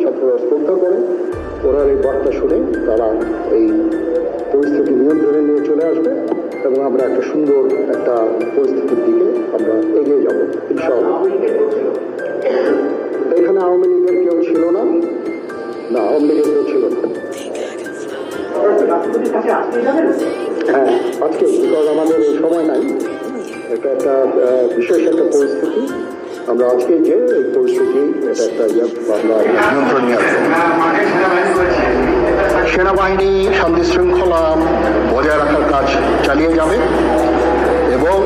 ছাত্ররা শ্রদ্ধা করে। ওনার এই বার্তা শুনে তারা এই পরিস্থিতি নিয়ন্ত্রণে নিয়ে চলে আসবে এবং আমরা একটা সুন্দর একটা পরিস্থিতির দিকে আমরা এগিয়ে যাব ইনশাআল্লাহ। এখানে আওয়ামী লীগের কেউ ছিল না, আওয়ামী লীগের কেউ ছিল না। হ্যাঁ, আজকে বিকজ আমাদের এই সময় নাই, এটা একটা বিশেষ একটা পরিস্থিতি। আমরা আজকে যে এই পরিস্থিতি এটা একটা আমরা নিয়ন্ত্রণ নিয়ে আসবো। সেনাবাহিনী শান্তি শৃঙ্খলা বজায় রাখার কাজ চালিয়ে যাবে এবং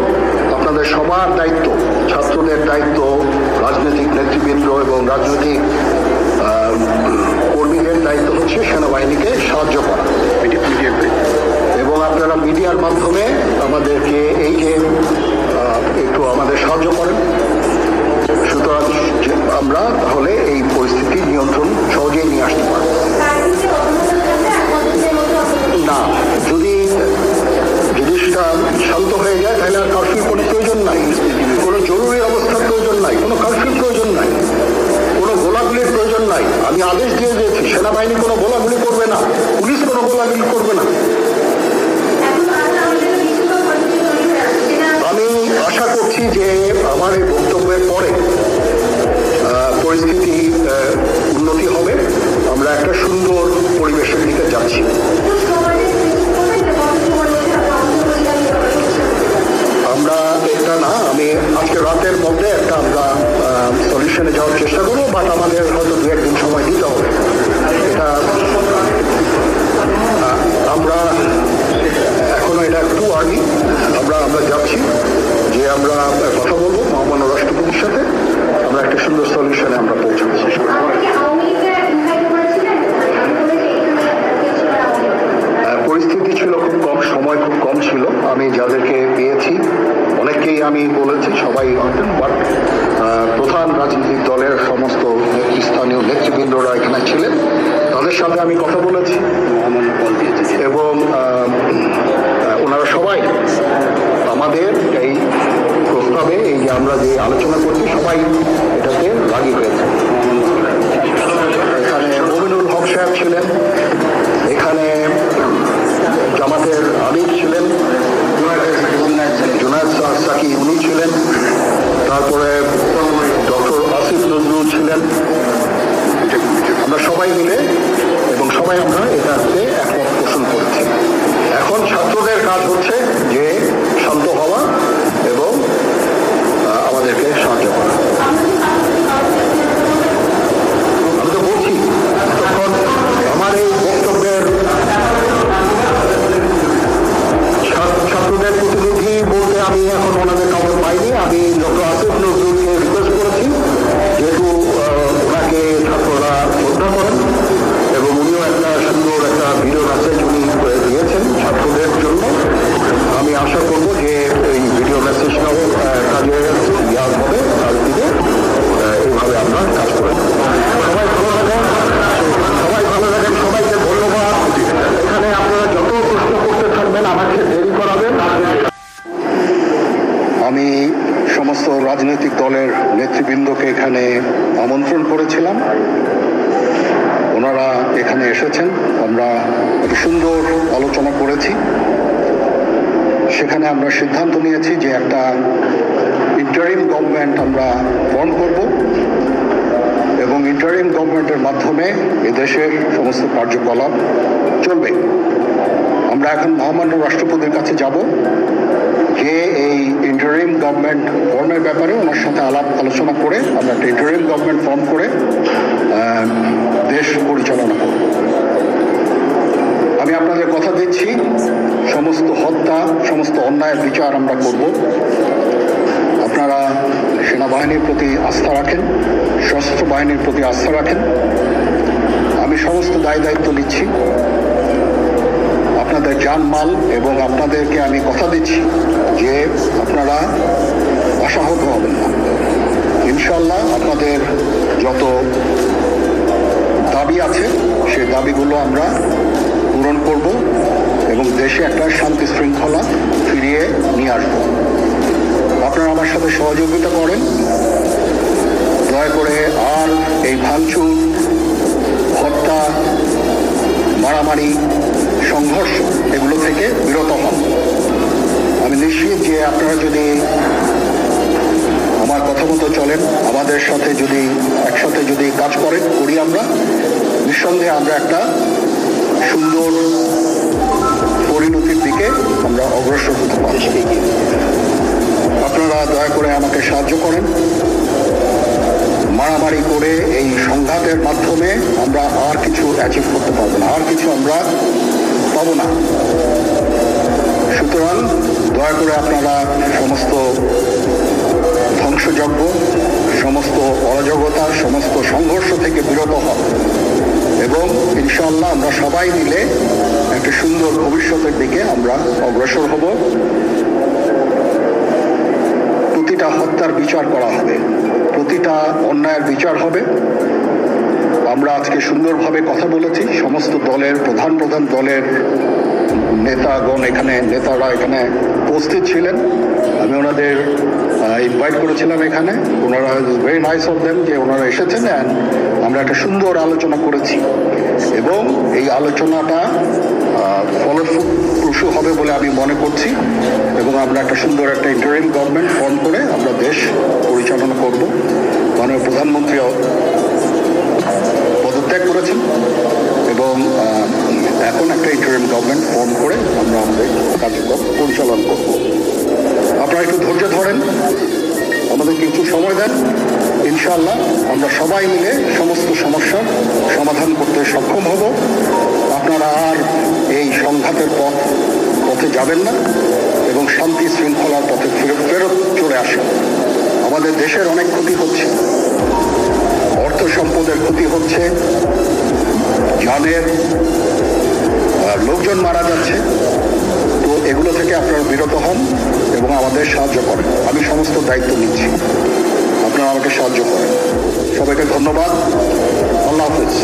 আপনাদের সবার দায়িত্ব, ছাত্রদের দায়িত্ব, রাজনৈতিক নেতৃবৃন্দ এবং রাজনৈতিক কর্মীদের দায়িত্ব হচ্ছে সেনাবাহিনীকে সাহায্য করা এবং আপনারা মিডিয়ার মাধ্যমে আমাদেরকে এই যে একটু আমাদের সাহায্য করেন। সুতরাং আমরা তাহলে এই পরিস্থিতি নিয়ন্ত্রণ সহজেই নিয়ে আসতে পারব। না, যদি জিনিসটা শান্ত হয়ে যায় তাহলে আর কারফিউর কোনো প্রয়োজন নাই, কোনো জরুরি অবস্থার প্রয়োজন নাই, কোনো কারফিউর প্রয়োজন নাই, কোনো গোলাগুলির প্রয়োজন নাই। আমি আদেশ দিয়ে দিয়েছি সেনাবাহিনী কোনো গোলাগুলি করবে না, পুলিশ কোনো গোলাগুলি করবে না। আমি আশা করছি যে আমার এই বক্তব্যের পরে পরিস্থিতি উন্নতি হবে, আমরা একটা সুন্দর পরিবেশের দিকে যাচ্ছি। আমরা এটা না, আমি আজকে রাতের মধ্যে একটা আমরা সলিউশনে যাওয়ার চেষ্টা করবো, বাট আমাদের হয়তো 2-1 দিন সময় দিতে হবে। এটা আমরা এখনো এটা একটু আর্লি, আমরা যাচ্ছি যে আমরা কথা বলবো মহামান্য রাষ্ট্রপতির সাথে, আমরা একটা সুন্দর সলিউশনে আমরা পৌঁছাবো। পরিস্থিতি ছিল খুব কম, সময় খুব কম ছিল। আমি যাদেরকে পেয়েছি অনেককেই আমি বলেছি, সবাই হতেন, বাট প্রধান রাজনৈতিক দলের সমস্ত স্থানীয় নেতৃবৃন্দরা এখানে ছিলেন, তাদের সাথে আমি কথা বলেছি এবং ওনারা সবাই আমাদের এই প্রস্তাবে, এই যে আমরা যে আলোচনা করছি, সবাই এটাতে রাজি হয়েছে। এখানে মমিনুল হক সাহেব ছিলেন, এখানে জামাতের আমির ছিলেন, জুনায়েদ সাকি উনি ছিলেন, তারপরে ডক্টর আসিফ নজরুল ছিলেন। আমরা সবাই মিলে এবং সবাই আমরা এটাতে একমত পোষণ করেছি। এখন ছাত্রদের কাজ হচ্ছে যে শান্ত হওয়া এবং আমাদেরকে সাহায্য করা। আমি তো বলছি তখন আমার এই বক্তব্যের ছাত্রদের প্রতিনিধি বলতে আমি এখন ওনাদের কাউকে পাইনি। আমি ডক্টর আসিফ নজরুলকে রিকোয়েস্ট করেছি, যেহেতু ওনাকে ছাত্ররা শ্রদ্ধা করেন এবং উনিও একটা সুন্দর একটা ভিডিও মেসেজ উনি দিয়েছেন ছাত্রদের জন্য। আমি আশা করব যে এই ভিডিও মেসেজটাও কাজে হবে, কাজ দিকে এইভাবে আমরা কাজ করেন। সবাই ভালো থাকেন, সবাইকে ধন্যবাদ। এখানে আপনারা যত প্রশ্ন করতে থাকবেন আমাকে দেরি করাবেন। আমি সমস্ত রাজনৈতিক দলের নেতৃবৃন্দকে এখানে আমন্ত্রণ করেছিলাম, ওনারা এখানে এসেছেন। আমরা একটা সুন্দর আলোচনা করেছি। সেখানে আমরা সিদ্ধান্ত নিয়েছি যে একটা ইন্টারিম গভর্নমেন্ট আমরা ফর্ম করব এবং ইন্টারিম গভর্নমেন্টের মাধ্যমে এদেশের সমস্ত কার্যকলাপ চলবে। আমরা এখন মহামান্য রাষ্ট্রপতির কাছে যাব যে এই ইন্টারিম গভর্নমেন্ট ফর্মের ব্যাপারে ওনার সাথে আলোচনা করে আমরা একটা ইন্টারিম গভর্নমেন্ট ফর্ম করে দেশ পরিচালনা করব। আমি আপনাদের কথা দিচ্ছি, সমস্ত হত্যা, সমস্ত অন্যায়ের বিচার আমরা করব। আপনারা সেনাবাহিনীর প্রতি আস্থা রাখেন, সশস্ত্র বাহিনীর প্রতি আস্থা রাখেন। আমি সমস্ত দায়িত্ব নিচ্ছি, আপনাদের জানমাল, এবং আপনাদেরকে আমি কথা দিচ্ছি যে আপনারা আশাহত হবেন না। ইনশাল্লাহ আপনাদের যত দাবি আছে সেই দাবিগুলো আমরা পূরণ করব এবং দেশে একটা শান্তি শৃঙ্খলা ফিরিয়ে নিয়ে আসব। আপনারা আমার সাথে সহযোগিতা করেন, দয়া করে আর এই ভাঙচুর মারামারি, সংঘর্ষ এগুলো থেকে বিরত হন। আমি নিশ্চিত যে আপনারা যদি আমার কথা মতো চলেন, আমাদের সাথে যদি একসাথে যদি কাজ করি আমরা, নিঃসন্দেহে আমরা একটা সুন্দর পরিণতির দিকে আমরা অগ্রসর হতে পারি। আপনারা দয়া করে আমাকে সাহায্য করেন। মারামারি করে এই সংঘাতের মাধ্যমে আমরা আর কিছু অ্যাচিভ করতে পারবো না, আর কিছু আমরা পাবো না। সুতরাং দয়া করে আপনারা সমস্ত ধ্বংসযজ্ঞ, সমস্ত অরাজকতা, সমস্ত সংঘর্ষ থেকে বিরত হন এবং ইনশাআল্লাহ আমরা সবাই মিলে একটা সুন্দর ভবিষ্যতের দিকে আমরা অগ্রসর হব। প্রতিটা হত্যার বিচার করা হবে, প্রতিটা অন্যায়ের বিচার হবে। আমরা আজকে সুন্দরভাবে কথা বলেছি, সমস্ত দলের প্রধান দলের নেতারা এখানে উপস্থিত ছিলেন। আমি ওনাদের ইনভাইট করেছিলাম এখানে, ওনারা ভেরি নাইস অফ দেম যে ওনারা এসেছেন, অ্যান্ড আমরা একটা সুন্দর আলোচনা করেছি এবং এই আলোচনাটা ফলপ্রসূ হবে বলে আমি মনে করছি এবং আমরা একটা সুন্দর একটা ইন্টারিম গভর্নমেন্ট ফর্ম করে আমরা দেশ পরিচালনা করব। মাননীয় প্রধানমন্ত্রী পদত্যাগ করেছেন এবং এখন একটা ইন্টারিম গভর্নমেন্ট ফর্ম করে আমরা আমাদের কার্যক্রম পরিচালনা করব। আপনারা একটু ধৈর্য ধরেন, আমাদের কিছু সময় দেন, ইনশাআল্লাহ আমরা সবাই মিলে সমস্ত সমস্যার সমাধান করতে সক্ষম হব। আপনারা আর এই সংঘাতের পথে যাবেন না এবং শান্তি শৃঙ্খলার পথে ফেরত চলে আসেন। আমাদের দেশের অনেক ক্ষতি হচ্ছে, অর্থ সম্পদের ক্ষতি হচ্ছে, জানের লোকজন মারা যাচ্ছে। তো এগুলো থেকে আপনারা বিরত হন এবং আমাদের সাহায্য করেন। আমি সমস্ত দায়িত্ব নিচ্ছি, আপনারা আমাকে সাহায্য করেন। সবাইকে ধন্যবাদ। আল্লাহ হাফেজ।